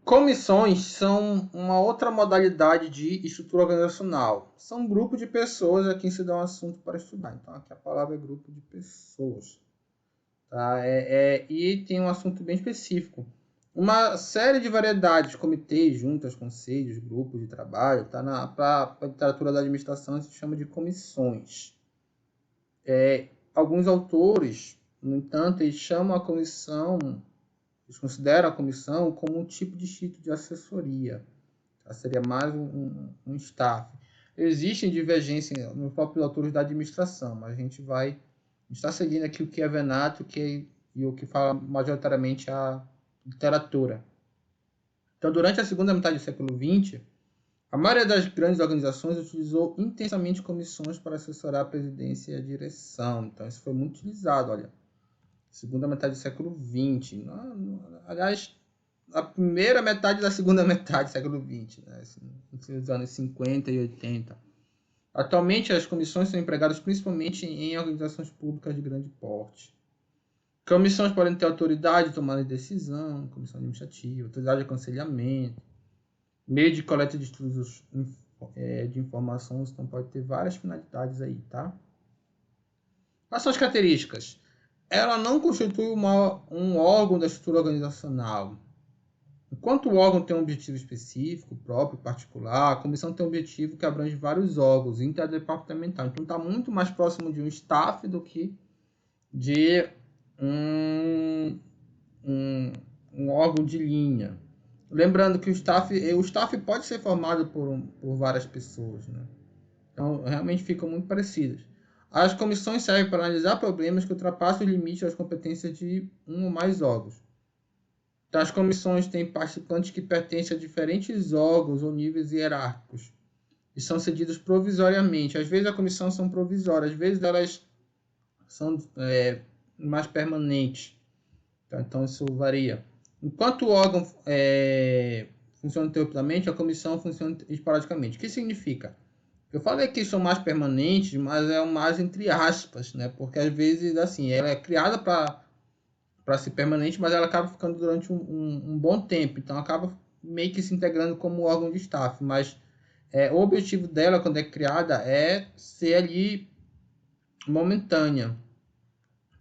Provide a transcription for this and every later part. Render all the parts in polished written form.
Comissões são uma outra modalidade de estrutura organizacional. São um grupo de pessoas a quem se dá um assunto para estudar. Então, aqui a palavra é grupo de pessoas. Tá? E tem um assunto bem específico. Uma série de variedades, comitês, juntas, conselhos, grupos de trabalho, tá? Para a literatura da administração se chama de comissões. Alguns autores, no entanto, eles chamam a comissão, eles consideram a comissão como um tipo distinto de assessoria. Tá? Seria mais um staff. Existem divergências nos próprios autores da administração, mas a gente está seguindo aqui o que é Venato e o que fala majoritariamente a literatura. Então, durante a segunda metade do século XX, a maioria das grandes organizações utilizou intensamente comissões para assessorar a presidência e a direção. Então, isso foi muito utilizado, olha. Segunda metade do século XX. Aliás, a primeira metade da segunda metade do século XX, né? Entre os anos 50 e 80. Atualmente, as comissões são empregadas principalmente em organizações públicas de grande porte. Comissões podem ter autoridade de tomada de decisão, comissão administrativa, autoridade de aconselhamento, meio de coleta de estudos de informações, então pode ter várias finalidades aí, tá? Quais são as características? Ela não constitui um órgão da estrutura organizacional. Enquanto o órgão tem um objetivo específico, próprio, particular, a comissão tem um objetivo que abrange vários órgãos, interdepartamental. Então está muito mais próximo de um staff do que de um órgão de linha. Lembrando que o staff pode ser formado por várias pessoas, né? Então, realmente ficam muito parecidas. As comissões servem para analisar problemas que ultrapassam o limite das competências de um ou mais órgãos. Então, as comissões têm participantes que pertencem a diferentes órgãos ou níveis hierárquicos e são cedidos provisoriamente. Às vezes, as comissões são provisórias, às vezes, elas são mais permanentes. Então, isso varia. Enquanto o órgão funciona interruptamente, a comissão funciona esporadicamente. O que significa? Eu falei que são mais permanentes, mas é mais entre aspas, né? Porque às vezes, assim, ela é criada para ser permanente, mas ela acaba ficando durante um bom tempo. Então, acaba meio que se integrando como órgão de staff. Mas o objetivo dela, quando é criada, é ser ali momentânea,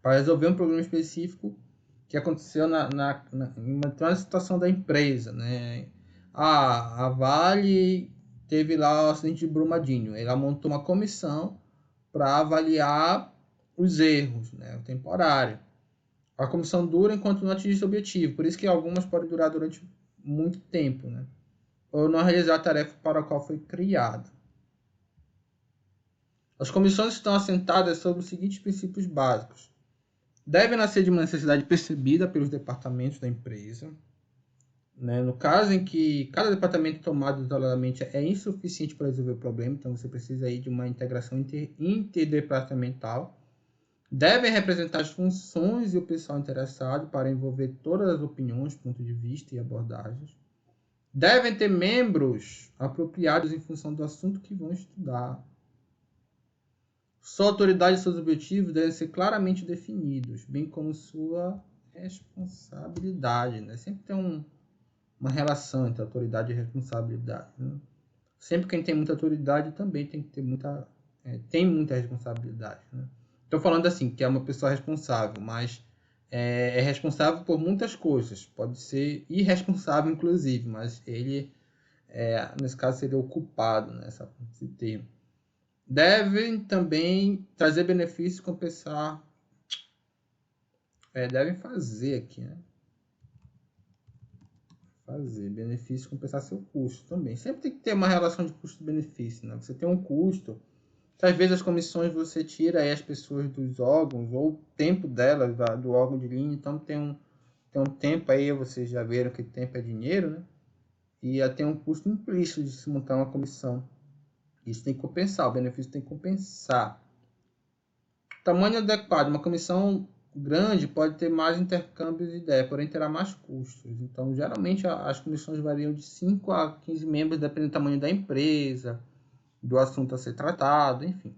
para resolver um problema específico que aconteceu em uma situação da empresa, né? A Vale teve lá o acidente de Brumadinho. Ela montou uma comissão para avaliar os erros, né? O temporário. A comissão dura enquanto não atingir seu objetivo. Por isso que algumas podem durar durante muito tempo, né? Ou não realizar a tarefa para a qual foi criado. As comissões estão assentadas sobre os seguintes princípios básicos. Deve nascer de uma necessidade percebida pelos departamentos da empresa. Né? No caso em que cada departamento tomado isoladamente é insuficiente para resolver o problema, então você precisa aí de uma integração interdepartamental. Devem representar as funções e o pessoal interessado para envolver todas as opiniões, pontos de vista e abordagens. Devem ter membros apropriados em função do assunto que vão estudar. Sua autoridade e seus objetivos devem ser claramente definidos, bem como sua responsabilidade. Né? Sempre tem uma relação entre autoridade e responsabilidade. Né? Sempre quem tem muita autoridade também tem que ter tem muita responsabilidade. Né? Estou falando assim, que é uma pessoa responsável, mas é responsável por muitas coisas. Pode ser irresponsável, inclusive, mas ele, nesse caso, seria o culpado, nesse termo. Devem também trazer benefícios e compensar. Devem fazer aqui, né? Fazer benefício compensar seu custo também. Sempre tem que ter uma relação de custo-benefício, né? Você tem um custo. Às vezes as comissões você tira aí as pessoas dos órgãos ou o tempo delas do órgão de linha, então tem um tempo aí, vocês já viram que tempo é dinheiro, né? E tem um custo implícito de se montar uma comissão. Isso tem que compensar, o benefício tem que compensar. Tamanho adequado. Uma comissão grande pode ter mais intercâmbios de ideias, porém terá mais custos. Então, geralmente, as comissões variam de 5 a 15 membros, dependendo do tamanho da empresa, do assunto a ser tratado, enfim.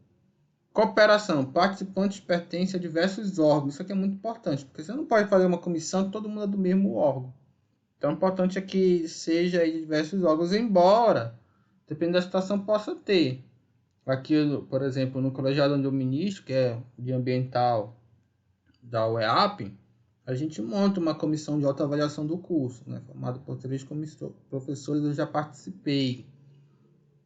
Cooperação. Participantes pertencem a diversos órgãos. Isso aqui é muito importante, porque você não pode fazer uma comissão que todo mundo é do mesmo órgão. Então, o importante é que seja de diversos órgãos, embora, dependendo da situação, possa ter. Aqui, por exemplo, no colegiado onde eu ministro, que é de ambiental da UEAP, a gente monta uma comissão de autoavaliação do curso, né, formada por 3 professores, eu já participei.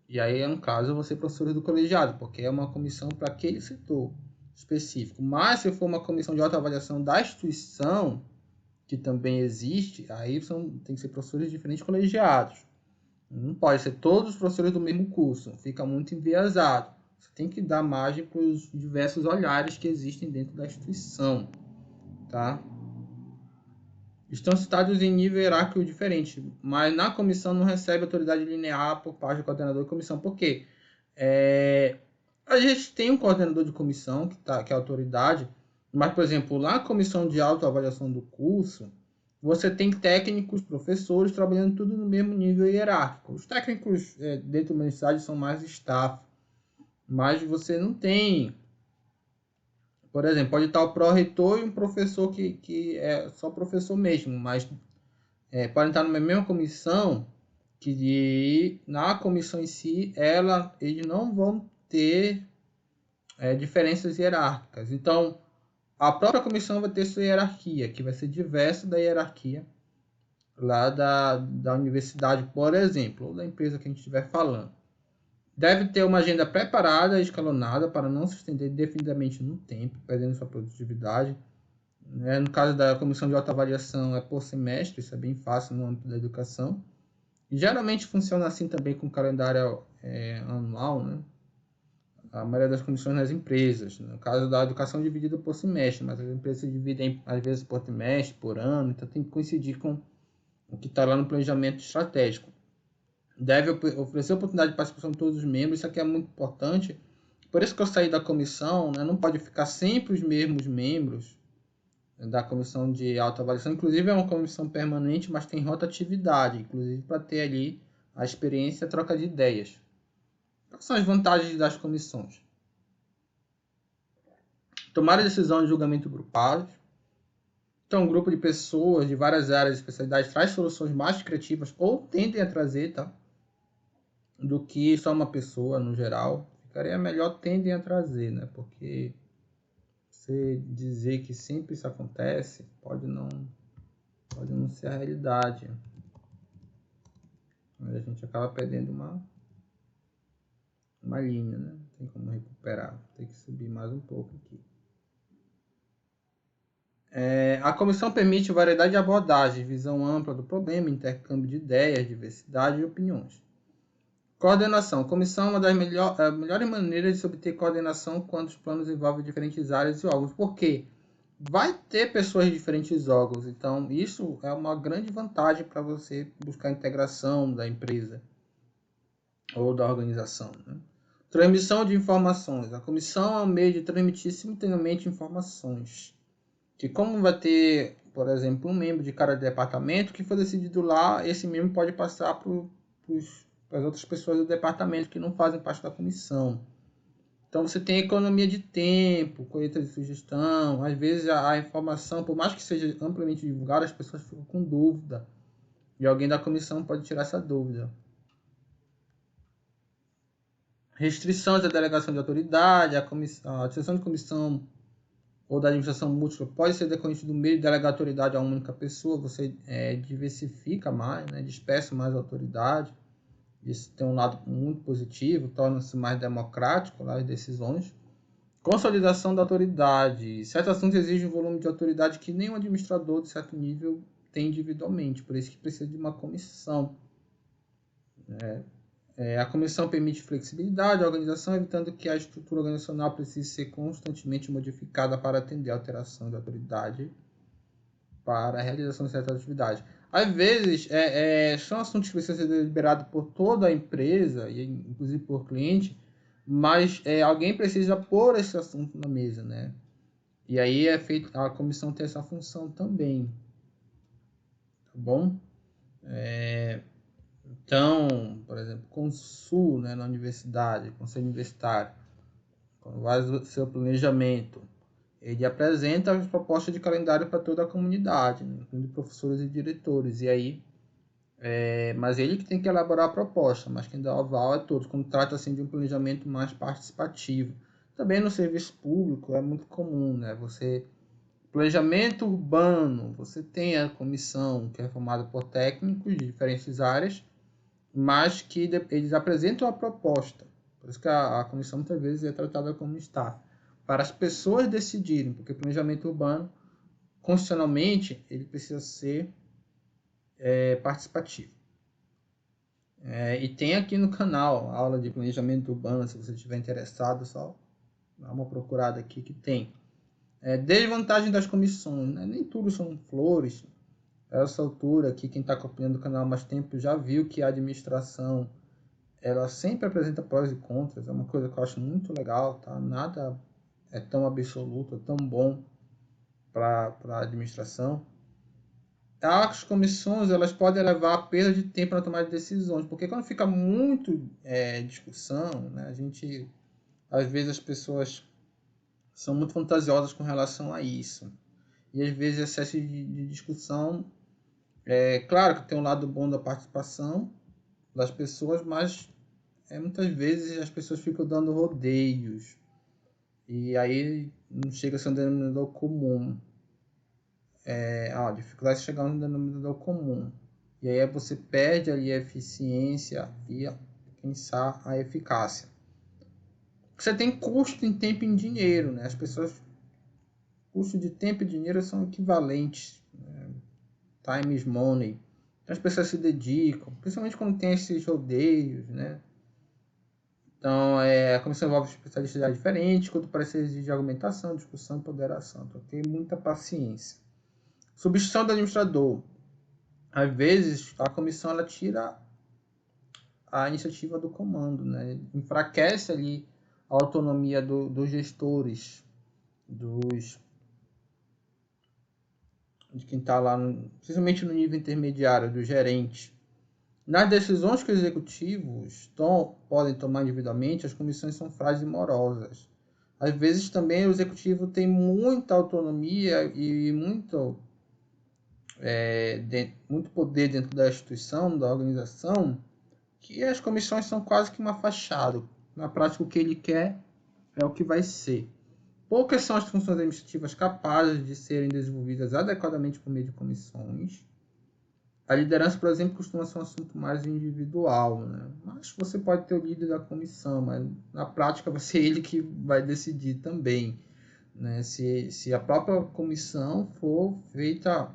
E aí, no caso, eu vou ser professor do colegiado, porque é uma comissão para aquele setor específico. Mas se for uma comissão de autoavaliação da instituição, que também existe, aí tem que ser professores de diferentes colegiados. Não pode ser todos os professores do mesmo curso, fica muito enviesado. Você tem que dar margem para os diversos olhares que existem dentro da instituição, tá? Estão citados em nível hierárquico diferente, mas na comissão não recebe autoridade linear por parte do coordenador de comissão. Por quê? A gente tem um coordenador de comissão, que é a autoridade, mas, por exemplo, lá na comissão de autoavaliação do curso, você tem técnicos, professores, trabalhando tudo no mesmo nível hierárquico. Os técnicos dentro da universidade são mais staff, mas você não tem... Por exemplo, pode estar o pró-reitor e um professor que é só professor mesmo, mas podem estar numa mesma comissão, que na comissão em si, eles não vão ter diferenças hierárquicas. Então, a própria comissão vai ter sua hierarquia, que vai ser diversa da hierarquia lá da universidade, por exemplo, ou da empresa que a gente estiver falando. Deve ter uma agenda preparada e escalonada para não se estender indefinidamente no tempo, perdendo sua produtividade. No caso da comissão de autoavaliação, é por semestre, isso é bem fácil no âmbito da educação. E geralmente funciona assim também com o calendário anual, né? A maioria das comissões nas empresas. No caso da educação, dividida por semestre, mas as empresas se dividem às vezes por trimestre, por ano, então tem que coincidir com o que está lá no planejamento estratégico. Deve oferecer oportunidade de participação de todos os membros, isso aqui é muito importante. Por isso que eu saí da comissão, né? Não pode ficar sempre os mesmos membros da comissão de autoavaliação. Inclusive é uma comissão permanente, mas tem rotatividade, inclusive para ter ali a experiência e a troca de ideias. Quais são as vantagens das comissões? Tomar a decisão de julgamento grupal. Então, um grupo de pessoas de várias áreas de especialidade traz soluções mais criativas ou tendem a trazer, tá? Do que só uma pessoa no geral. Ficaria melhor tendem a trazer, né? Porque você dizer que sempre isso acontece pode não ser a realidade. Mas a gente acaba perdendo uma linha, né? Não tem como recuperar. Tem que subir mais um pouco aqui. A comissão permite variedade de abordagens, visão ampla do problema, intercâmbio de ideias, diversidade de opiniões. Coordenação. A comissão é uma das melhores maneiras de se obter coordenação quando os planos envolvem diferentes áreas e órgãos. Por quê? Vai ter pessoas de diferentes órgãos, então isso é uma grande vantagem para você buscar a integração da empresa ou da organização, né? Transmissão de informações. A comissão é um meio de transmitir simultaneamente informações. Que como vai ter, por exemplo, um membro de cada departamento, que for decidido lá, esse membro pode passar para as outras pessoas do departamento que não fazem parte da comissão. Então você tem economia de tempo, colheita de sugestão, às vezes a informação, por mais que seja amplamente divulgada, as pessoas ficam com dúvida. E alguém da comissão pode tirar essa dúvida. Restrições da delegação de autoridade, a decisão de comissão ou da administração múltipla pode ser decorrente do meio de delegar autoridade a uma única pessoa, você diversifica mais, né, dispersa mais a autoridade. Isso tem um lado muito positivo, torna-se mais democrático as decisões. Consolidação da autoridade. Certos assuntos exigem um volume de autoridade que nenhum administrador de certo nível tem individualmente, por isso que precisa de uma comissão. A comissão permite flexibilidade à organização, evitando que a estrutura organizacional precise ser constantemente modificada para atender a alteração da autoridade para a realização de certas atividades. Às vezes, são assuntos que precisam ser deliberados por toda a empresa, e inclusive por cliente, mas alguém precisa pôr esse assunto na mesa, né? E aí a comissão tem essa função também, tá bom? Então, por exemplo, Consul, né, na universidade, conselho universitário, quando vai o seu planejamento, ele apresenta as propostas de calendário para toda a comunidade, né, incluindo professores e diretores. E aí, mas ele que tem que elaborar a proposta, mas quem dá o aval é todos, quando trata assim, de um planejamento mais participativo. Também no serviço público é muito comum, né? Planejamento urbano, você tem a comissão que é formada por técnicos de diferentes áreas, mas que eles apresentam a proposta. Por isso que a comissão muitas vezes é tratada como staff, para as pessoas decidirem, porque o planejamento urbano, constitucionalmente, ele precisa ser participativo. E tem aqui no canal aula de planejamento urbano, se você estiver interessado, só dá uma procurada aqui que tem. Desvantagem das comissões, né? Nem tudo são flores. A essa altura aqui, quem está acompanhando o canal há mais tempo já viu que a administração ela sempre apresenta prós e contras, é uma coisa que eu acho muito legal, tá? Nada é tão absoluto, é tão bom para a administração. As comissões elas podem levar a perda de tempo na tomada de decisões, porque quando fica muito discussão, né, às vezes as pessoas são muito fantasiosas com relação a isso. E às vezes excesso de discussão, claro que tem um lado bom da participação das pessoas, mas muitas vezes as pessoas ficam dando rodeios. E aí não chega a ser um denominador comum. A dificuldade de chegar a um denominador comum. E aí você perde ali a eficiência e, quem sabe, a eficácia. Você tem custo em tempo e em dinheiro, né? As pessoas, custo de tempo e dinheiro são equivalentes. Né? Time is money. Então as pessoas se dedicam, principalmente quando tem esses rodeios, né? Então, a comissão envolve especialistas diferentes, quanto pareceres de argumentação, discussão e ponderação. Então, tem muita paciência. Substituição do administrador. Às vezes, a comissão ela tira a iniciativa do comando, né? Enfraquece ali a autonomia dos gestores, de quem está lá, principalmente no nível intermediário, do gerente. Nas decisões que os executivos podem tomar individualmente, as comissões são frágeis e morosas. Às vezes também o executivo tem muita autonomia e muito poder dentro da instituição, da organização, que as comissões são quase que uma fachada. Na prática, o que ele quer é o que vai ser. Poucas são as funções administrativas capazes de serem desenvolvidas adequadamente por meio de comissões. A liderança, por exemplo, costuma ser um assunto mais individual, né? Mas você pode ter o líder da comissão, mas na prática vai ser ele que vai decidir também, né? Se a própria comissão for feita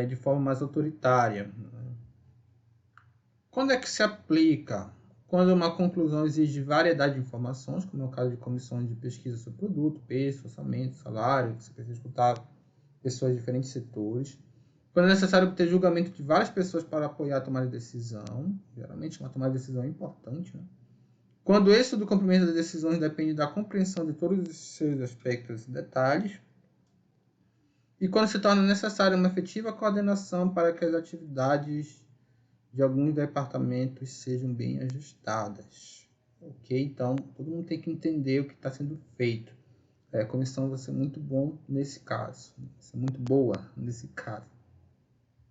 de forma mais autoritária. Né? Quando é que se aplica? Quando uma conclusão exige variedade de informações, como é o caso de comissões de pesquisa sobre produto, preço, orçamento, salário, que você precisa escutar pessoas de diferentes setores. Quando é necessário obter julgamento de várias pessoas para apoiar a tomada de decisão, geralmente uma tomada de decisão é importante, né? Quando esse do cumprimento das decisões depende da compreensão de todos os seus aspectos e detalhes, e quando se torna necessária uma efetiva coordenação para que as atividades de alguns departamentos sejam bem ajustadas. Ok? Então, todo mundo tem que entender o que está sendo feito. A comissão vai ser muito bom nesse caso, vai ser muito boa nesse caso.